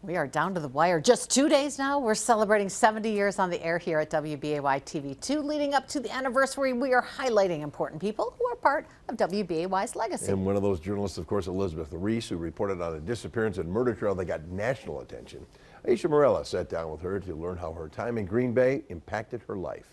We are down to the wire. Just 2 days now, we're celebrating 70 years on the air here at WBAY TV2. Leading up to the anniversary, we are highlighting important people who are part of WBAY's legacy. And one of those journalists, of course, Elizabeth Ries, who reported on a disappearance and murder trial that got national attention. Aisha Morella sat down with her to learn how her time in Green Bay impacted her life.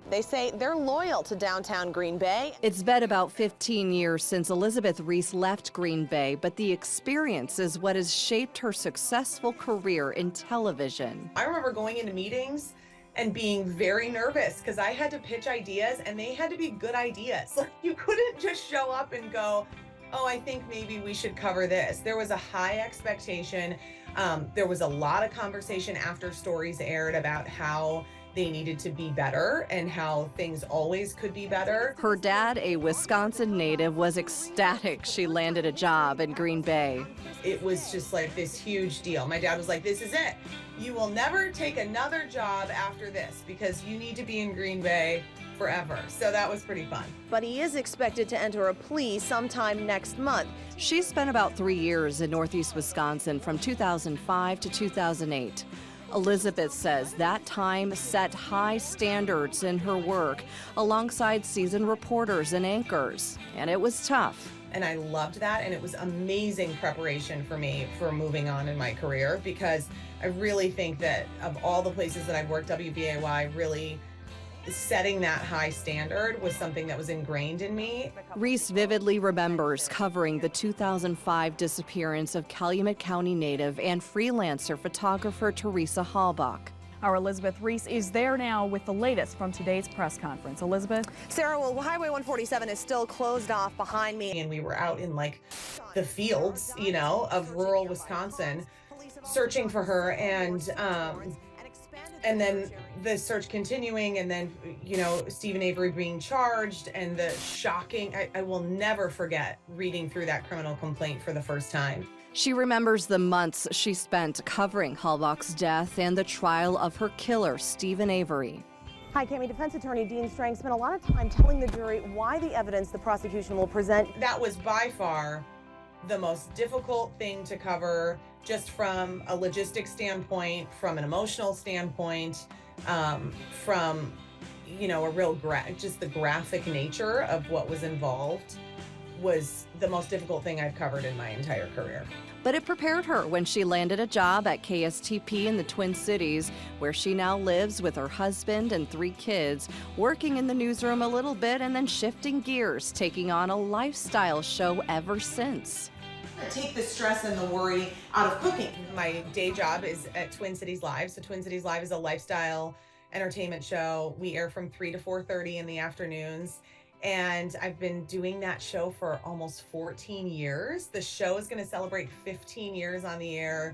They say they're loyal to downtown Green Bay. It's been about 15 years since Elizabeth Ries left Green Bay, but the experience is what has shaped her successful career in television. I remember going into meetings and being very nervous because I had to pitch ideas and they had to be good ideas. Like, you couldn't just show up and go, oh, I think maybe we should cover this. There was a high expectation. There was a lot of conversation after stories aired about how they needed to be better and how things always could be better. Her dad, a Wisconsin native, was ecstatic she landed a job in Green Bay. It was just like this huge deal. My dad was like, this is it. You will never take another job after this because you need to be in Green Bay forever. So that was pretty fun. But he is expected to enter a plea sometime next month. She spent about 3 years in Northeast Wisconsin from 2005 to 2008. Elizabeth says that time set high standards in her work alongside seasoned reporters and anchors, and it was tough. And I loved that, and it was amazing preparation for me for moving on in my career, because I really think that of all the places that I've worked, WBAY really setting that high standard was something that was ingrained in me. Ries vividly remembers covering the 2005 disappearance of Calumet County native and freelancer photographer Teresa Halbach. Our Elizabeth Ries is there now with the latest from today's press conference. Elizabeth? Sarah, well, Highway 147 is still closed off behind me. And we were out in like the fields, you know, of rural Wisconsin searching for her, and then the search continuing, and then, you know, Stephen Avery being charged, and the shocking, I will never forget reading through that criminal complaint for the first time. She remembers the months she spent covering Halbach's death and the trial of her killer, Stephen Avery. Hi, Cami. Defense attorney Dean Strang spent a lot of time telling the jury why the evidence the prosecution will present. That was by far the most difficult thing to cover, just from a logistics standpoint, from an emotional standpoint, from, you know, a real just the graphic nature of what was involved was the most difficult thing I've covered in my entire career. But it prepared her when she landed a job at KSTP in the Twin Cities, where she now lives with her husband and 3 kids, working in the newsroom a little bit and then shifting gears, taking on a lifestyle show ever since. Take the stress and the worry out of cooking. My day job is at Twin Cities Live. So Twin Cities Live is a lifestyle entertainment show. We air from 3 to 4:30 in the afternoons. And I've been doing that show for almost 14 years. The show is going to celebrate 15 years on the air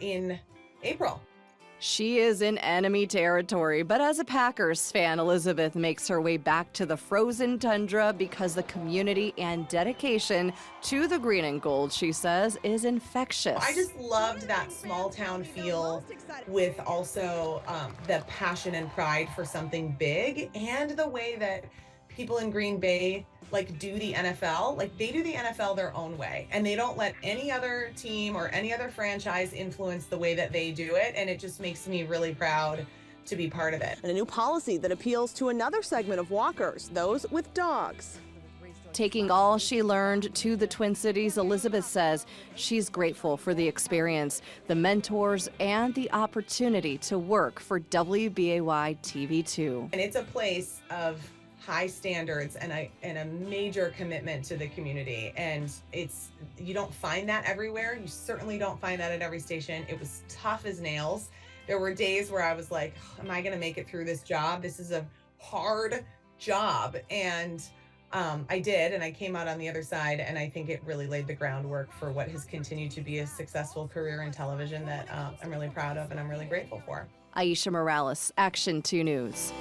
in April. She is in enemy territory, but as a Packers fan, Elizabeth makes her way back to the frozen tundra because the community and dedication to the green and gold, she says, is infectious. I just loved that small town feel, with also the passion and pride for something big, and the way that people in Green Bay do the NFL. They do the NFL their own way, and they don't let any other team or any other franchise influence the way that they do it, and it just makes me really proud to be part of it. And a new policy that appeals to another segment of walkers, those with dogs. Taking all she learned to the Twin Cities, Elizabeth says she's grateful for the experience, the mentors, and the opportunity to work for WBAY TV2. And it's a place of high standards and a major commitment to the community, and you don't find that everywhere. You certainly don't find that at every station. It was tough as nails. There were days where I was like, am I going to make it through this job? This is a hard job, and I did, and I came out on the other side, and I think it really laid the groundwork for what has continued to be a successful career in television that I'm really proud of and I'm really grateful for. Aisha Morales, Action 2 News.